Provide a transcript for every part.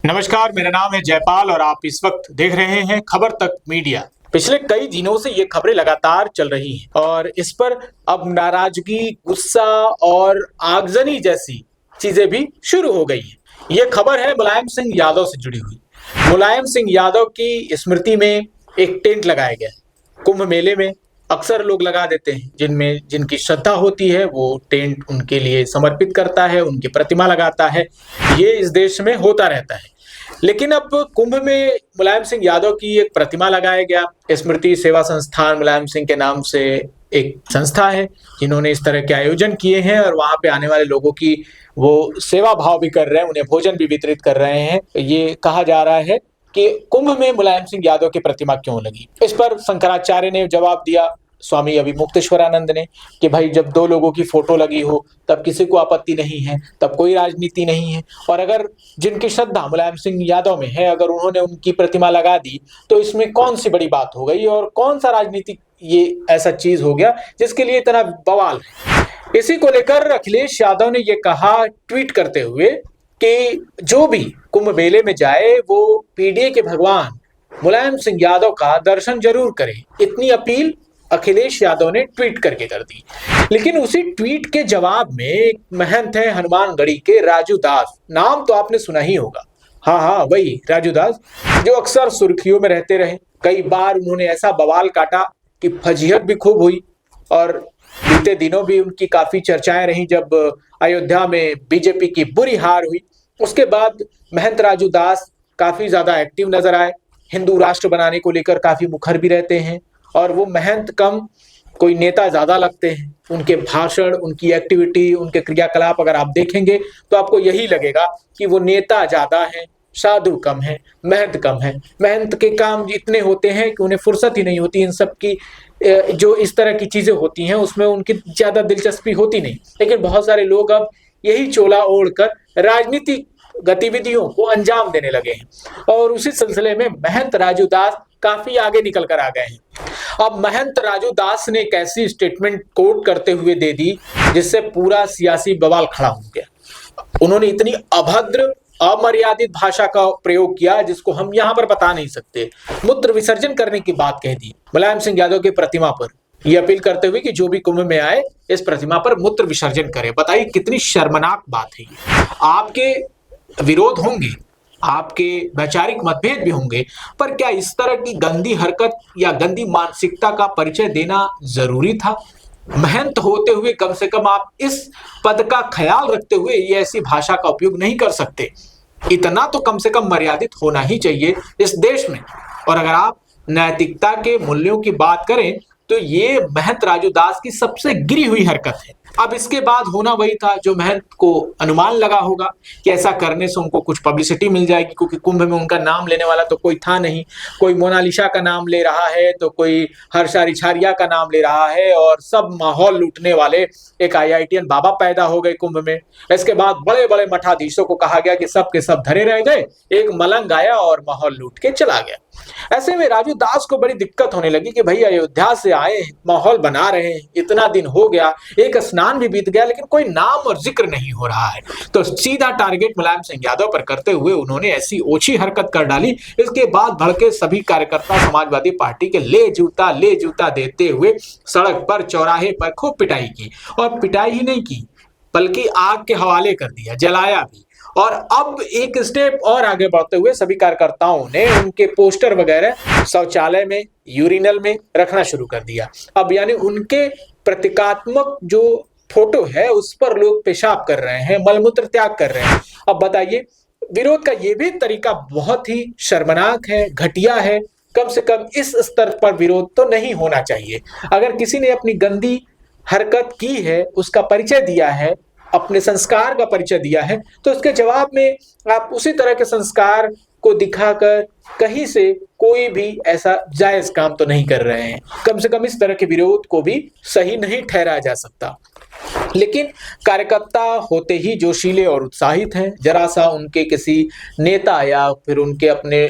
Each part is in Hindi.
नमस्कार, मेरा नाम है जयपाल और आप इस वक्त देख रहे हैं खबर तक मीडिया। पिछले कई दिनों से ये खबरें लगातार चल रही हैं और इस पर अब नाराजगी, गुस्सा और आगजनी जैसी चीजें भी शुरू हो गई हैं। ये खबर है मुलायम सिंह यादव से जुड़ी हुई। मुलायम सिंह यादव की स्मृति में एक टेंट लगाया गया है। कुंभ मेले में अक्सर लोग लगा देते हैं, जिनमें जिनकी श्रद्धा होती है वो टेंट उनके लिए समर्पित करता है, उनकी प्रतिमा लगाता है। ये इस देश में होता रहता है। लेकिन अब कुंभ में मुलायम सिंह यादव की एक प्रतिमा लगाया गया। स्मृति सेवा संस्थान मुलायम सिंह के नाम से एक संस्था है जिन्होंने इस तरह के आयोजन किए हैं और वहां पे आने वाले लोगों की वो सेवा भाव भी कर रहे हैं, उन्हें भोजन भी वितरित कर रहे हैं। ये कहा जा रहा है कि कुंभ में मुलायम सिंह यादव की प्रतिमा क्यों लगी। इस पर शंकराचार्य ने जवाब दिया, स्वामी अभिमुक्तेश्वरानंद ने, कि भाई जब दो लोगों की फोटो लगी हो तब किसी को आपत्ति नहीं है, तब कोई राजनीति नहीं है। और अगर जिनकी श्रद्धा मुलायम सिंह यादव में है, अगर उन्होंने उनकी प्रतिमा लगा दी तो इसमें कौन सी बड़ी बात हो गई और कौन सा राजनीतिक ये ऐसा चीज हो गया जिसके लिए इतना बवाल है। इसी को लेकर अखिलेश यादव ने ये कहा ट्वीट करते हुए कि जो भी कुंभ मेले में जाए वो पीडीए के भगवान मुलायम सिंह यादव का दर्शन जरूर करे। इतनी अपील अखिलेश यादव ने ट्वीट करके कर दी। लेकिन उसी ट्वीट के जवाब में एक महंत है हनुमानगढ़ी के राजू दास, नाम तो आपने सुना ही होगा। हाँ हाँ, वही राजू दास जो अक्सर सुर्खियों में रहते रहे। कई बार उन्होंने ऐसा बवाल काटा कि फजीहत भी खूब हुई और बीते दिनों भी उनकी काफी चर्चाएं रही जब अयोध्या में बीजेपी की बुरी हार हुई। उसके बाद महंत राजू दास काफी ज्यादा एक्टिव नजर आए, हिंदू राष्ट्र बनाने को लेकर काफी मुखर भी रहते हैं और वो महंत कम कोई नेता ज्यादा लगते हैं। उनके भाषण, उनकी एक्टिविटी, उनके क्रियाकलाप अगर आप देखेंगे तो आपको यही लगेगा कि वो नेता ज्यादा हैं, साधु कम है, महंत कम है। महंत के काम इतने होते हैं कि उन्हें फुर्सत ही नहीं होती इन सब की। जो इस तरह की चीजें होती हैं उसमें उनकी ज्यादा दिलचस्पी होती नहीं। लेकिन बहुत सारे लोग अब यही चोला ओढ़कर राजनीतिक गतिविधियों को अंजाम देने लगे हैं और उसी सिलसिले में महंत राजू दास काफी आगे निकल कर आ गए हैं। अब महंत राजू दास ने एक ऐसी स्टेटमेंट कोट करते हुए दे दी जिससे पूरा सियासी बवाल खड़ा हो गया। उन्होंने इतनी अभद्र, अमर्यादित भाषा का प्रयोग किया जिसको हम यहां पर बता नहीं सकते। मूत्र विसर्जन करने की बात कह दी मुलायम सिंह यादव की प्रतिमा पर, यह अपील करते हुए कि जो भी कुंभ में आए इस प्रतिमा पर मूत्र विसर्जन करे। बताइए कितनी शर्मनाक बात है ये। आपके विरोध होंगे, आपके वैचारिक मतभेद भी होंगे, पर क्या इस तरह की गंदी हरकत या गंदी मानसिकता का परिचय देना जरूरी था? महंत होते हुए कम से कम आप इस पद का ख्याल रखते हुए ये ऐसी भाषा का उपयोग नहीं कर सकते। इतना तो कम से कम मर्यादित होना ही चाहिए इस देश में। और अगर आप नैतिकता के मूल्यों की बात करें तो ये महंत राजू दास की सबसे गिरी हुई हरकत है। अब इसके बाद होना वही था जो महंत को अनुमान लगा होगा कि ऐसा करने से उनको कुछ पब्लिसिटी मिल जाएगी, क्योंकि कुंभ में उनका नाम लेने वाला तो कोई था नहीं। कोई मोनालिसा का नाम ले रहा है तो कोई हर्षा रिछारिया का नाम ले रहा है और सब माहौल लूटने वाले एक आईआईटीएन बाबा पैदा हो गए कुंभ में। इसके बाद बड़े बड़े मठाधीशों को कहा गया कि सब के सब धरे रह गए, एक मलंग आया और माहौल लूट के चला गया। ऐसे में राजू दास को बड़ी दिक्कत होने लगी कि भाई अयोध्या से आए, माहौल बना रहे हैं, इतना दिन हो गया, एक स्नान भी बीत गया, लेकिन कोई नाम और जिक्र नहीं हो रहा है। तो सीधा टारगेट मुलायम सिंह यादव पर करते हुए उन्होंने ऐसी ओछी हरकत कर डाली। इसके बाद भड़के सभी कार्यकर्ता समाजवादी पार्टी के ले जूता देते हुए सड़क पर, चौराहे पर खूब पिटाई की। और पिटाई ही नहीं की बल्कि आग के हवाले कर दिया, जलाया भी। और अब एक स्टेप और आगे बढ़ते हुए सभी कार्यकर्ताओं ने उनके पोस्टर वगैरह शौचालय में, यूरिनल में रखना शुरू कर दिया। अब यानी उनके प्रतीकात्मक जो फोटो है उस पर लोग पेशाब कर रहे हैं, मलमूत्र त्याग कर रहे हैं। अब बताइए, विरोध का ये भी तरीका बहुत ही शर्मनाक है, घटिया है। कम से कम इस स्तर पर विरोध तो नहीं होना चाहिए। अगर किसी ने अपनी गंदी हरकत की है, उसका परिचय दिया है, अपने संस्कार का परिचय दिया है, तो उसके जवाब में आप उसी तरह के संस्कार को दिखाकर कहीं से कोई भी ऐसा जायज काम तो नहीं कर रहे हैं। कम से कम इस तरह के विरोध को भी सही नहीं ठहराया जा सकता। लेकिन कार्यकर्ता होते ही जोशीले और उत्साहित हैं। जरा सा उनके किसी नेता या फिर उनके अपने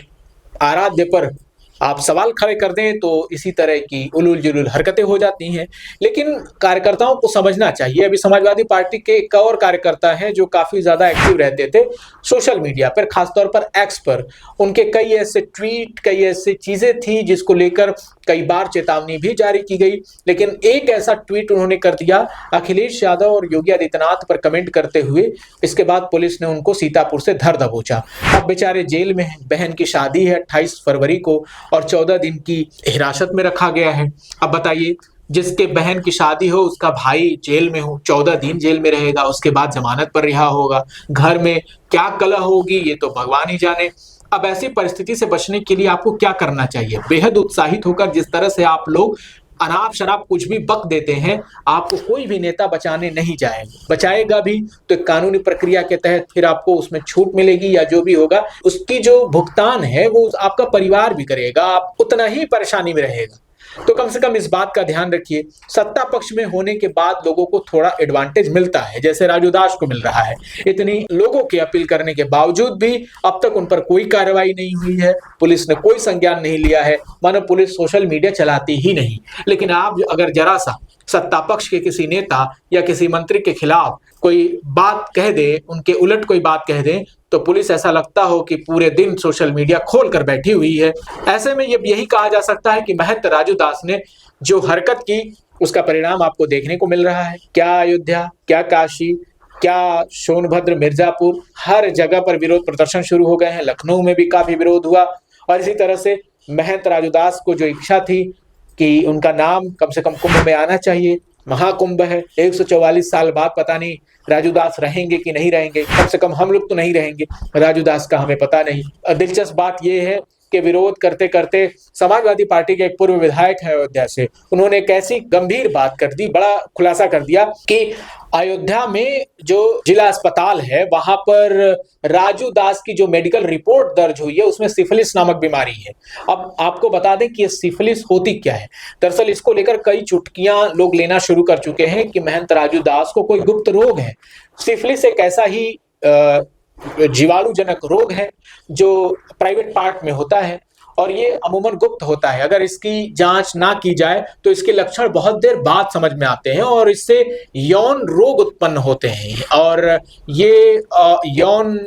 आराध्य पर आप सवाल खड़े कर दें तो इसी तरह की उलूल जुलूल हरकतें हो जाती हैं। लेकिन कार्यकर्ताओं को समझना चाहिए, अभी समाजवादी पार्टी के एक और कार्यकर्ता हैं जो काफ़ी ज़्यादा एक्टिव रहते थे सोशल मीडिया पर, खासतौर पर एक्स पर। उनके कई ऐसे ट्वीट, कई ऐसी चीज़ें थी जिसको लेकर कई बार चेतावनी भी जारी की गई। लेकिन एक ऐसा ट्वीट उन्होंने कर दिया अखिलेश यादव और योगी आदित्यनाथ पर कमेंट करते हुए, इसके बाद पुलिस ने उनको सीतापुर से धर दबोचा। अब बेचारे जेल में हैं, बहन की शादी है 28 फरवरी को और 14 दिन की हिरासत में रखा गया है। अब बताइए, जिसके बहन की शादी हो उसका भाई जेल में हो, 14 दिन जेल में रहेगा, उसके बाद जमानत पर रिहा होगा। घर में क्या कलह होगी ये तो भगवान ही जाने। अब ऐसी परिस्थिति से बचने के लिए आपको क्या करना चाहिए? बेहद उत्साहित होकर जिस तरह से आप लोग अनाप शराब कुछ भी बक देते हैं, आपको कोई भी नेता बचाने नहीं जाएगा, बचाएगा भी तो एक कानूनी प्रक्रिया के तहत फिर आपको उसमें छूट मिलेगी, या जो भी होगा उसकी जो भुगतान है वो आपका परिवार भी करेगा, आप उतना ही परेशानी में रहेगा। तो कम से कम इस बात का ध्यान रखिए। सत्ता पक्ष में होने के बाद लोगों को थोड़ा एडवांटेज मिलता है, जैसे राजू दास को मिल रहा है। इतनी लोगों की अपील करने के बावजूद भी अब तक उन पर कोई कार्रवाई नहीं हुई है, पुलिस ने कोई संज्ञान नहीं लिया है, मानो पुलिस सोशल मीडिया चलाती ही नहीं। लेकिन आप अगर जरा सा सत्ता पक्ष के किसी नेता या किसी मंत्री के खिलाफ कोई बात कह दे, उनके उलट कोई बात कह दे, तो पुलिस ऐसा लगता हो कि पूरे दिन सोशल मीडिया खोल कर बैठी हुई है। ऐसे में यही कहा जा सकता है कि महंत राजू दास ने जो हरकत की उसका परिणाम आपको देखने को मिल रहा है। क्या अयोध्या, क्या काशी, क्या सोनभद्र, मिर्जापुर, हर जगह पर विरोध प्रदर्शन शुरू हो गए हैं। लखनऊ में भी काफी विरोध हुआ। और इसी तरह से महंत राजू दास को जो इच्छा थी कि उनका नाम कम से कम कुंभ में आना चाहिए, महाकुंभ है, 144 साल बाद पता नहीं राजू दास रहेंगे कि नहीं रहेंगे। कम से कम हम लोग तो नहीं रहेंगे, राजू दास का हमें पता नहीं। दिलचस्प बात यह है कि विरोध करते करते समाजवादी पार्टी के एक पूर्व विधायक है अयोध्या से, उन्होंने एक ऐसी गंभीर बात कर दी, बड़ा खुलासा कर दिया कि अयोध्या में जो जिला अस्पताल है वहां पर राजू दास की जो मेडिकल रिपोर्ट दर्ज हुई है उसमें सिफिलिस नामक बीमारी है। अब आपको बता दें कि ये सिफिलिस होती क्या है। दरअसल इसको लेकर कई चुटकियां लोग लेना शुरू कर चुके हैं कि महंत राजू दास को कोई गुप्त रोग है। सिफिलिस एक ऐसा ही जीवाणुजनक रोग है जो प्राइवेट पार्ट में होता है और ये अमूमन गुप्त होता है। अगर इसकी जांच ना की जाए तो इसके लक्षण बहुत देर बाद समझ में आते हैं और इससे यौन रोग उत्पन्न होते हैं। और ये यौन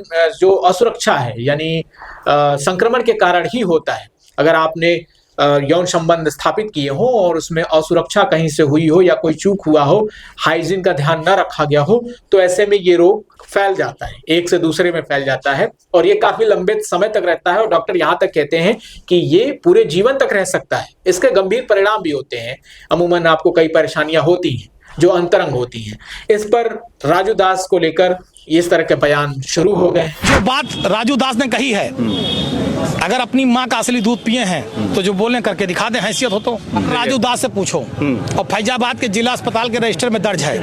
जो असुरक्षा है यानी संक्रमण के कारण ही होता है। अगर आपने यौन संबंध स्थापित किए हो और उसमें असुरक्षा कहीं से हुई हो या कोई चूक हुआ हो, हाइजीन का ध्यान न रखा गया हो, तो ऐसे में ये रोग फैल जाता है, एक से दूसरे में फैल जाता है और ये काफी लंबे समय तक रहता है। और डॉक्टर यहाँ तक कहते हैं कि ये पूरे जीवन तक रह सकता है। इसके गंभीर परिणाम भी होते हैं। अमूमन आपको कई परेशानियां होती हैं जो अंतरंग होती हैं। इस पर राजू दास को लेकर इस तरह के बयान शुरू हो गए। जो बात राजू दास ने कही है, अगर अपनी माँ का असली दूध पिए हैं तो जो बोलने करके दिखा दे, हैसियत हो तो राजू दास से पूछो। और फैजाबाद के जिला अस्पताल के रजिस्टर में दर्ज है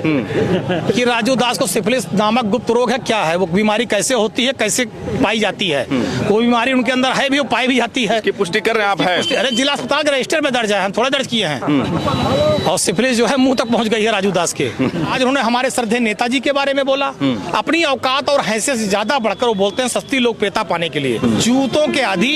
कि राजू दास को सिफिलिस नामक गुप्त रोग है। क्या है वो बीमारी, कैसे होती है, कैसे पाई जाती है? वो बीमारी उनके अंदर है भी, वो पाई भी जाती है। की पुष्टि कर रहे हैं आप? है, अरे जिला अस्पताल के रजिस्टर में दर्ज है, हम थोड़ा दर्ज किए हैं। और सिफिलिस जो है मुंह तक पहुंच गई है राजू दास के। आज उन्होंने हमारे श्रद्धेय नेताजी के बारे में बोला। अपनी औकात और हैसियत से ज्यादा बढ़कर वो बोलते हैं सस्ती लोकप्रियता पाने के लिए। जूतों के आदि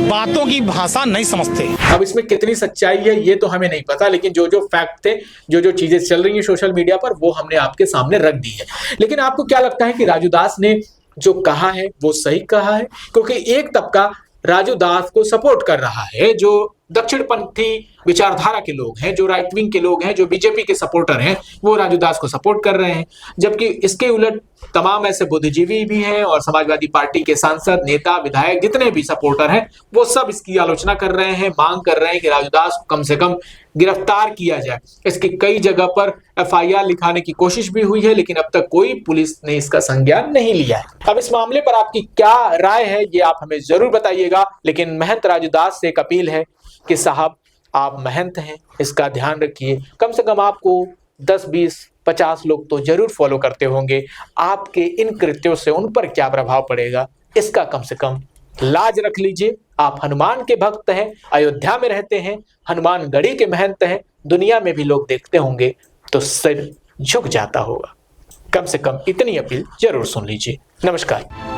बातों की भाषा नहीं समझते। अब इसमें कितनी सच्चाई है ये तो हमें नहीं पता, लेकिन जो जो फैक्ट थे, जो जो चीजें चल रही हैं सोशल मीडिया पर, वो हमने आपके सामने रख दी है। लेकिन आपको क्या लगता है कि राजू दास ने जो कहा है वो सही कहा है? क्योंकि एक तबका राजू दास को सपोर्ट कर रहा है, जो दक्षिणपंथी विचारधारा के लोग हैं, जो राइट विंग के लोग हैं, जो बीजेपी के सपोर्टर हैं, वो राजू दास को सपोर्ट कर रहे हैं। जबकि इसके उलट तमाम ऐसे बुद्धिजीवी भी हैं और समाजवादी पार्टी के सांसद, नेता, विधायक जितने भी सपोर्टर हैं वो सब इसकी आलोचना कर रहे हैं, मांग कर रहे हैं कि राजू दास को कम से कम गिरफ्तार किया जाए। इसकी कई जगह पर FIR लिखाने की कोशिश भी हुई है, लेकिन अब तक कोई पुलिस ने इसका संज्ञान नहीं लिया है। अब इस मामले पर आपकी क्या राय है ये आप हमें जरूर बताइएगा। लेकिन महंत राजू दास से एक अपील है कि साहब, आप महंत हैं, इसका ध्यान रखिए। कम से कम आपको 10, 20, 50 लोग तो जरूर फॉलो करते होंगे। आपके इन कृत्यों से उन पर क्या प्रभाव पड़ेगा इसका कम से कम लाज रख लीजिए। आप हनुमान के भक्त हैं, अयोध्या में रहते हैं, हनुमानगढ़ी के महंत हैं, दुनिया में भी लोग देखते होंगे तो सिर झुक जाता होगा। कम से कम इतनी अपील जरूर सुन लीजिए। नमस्कार।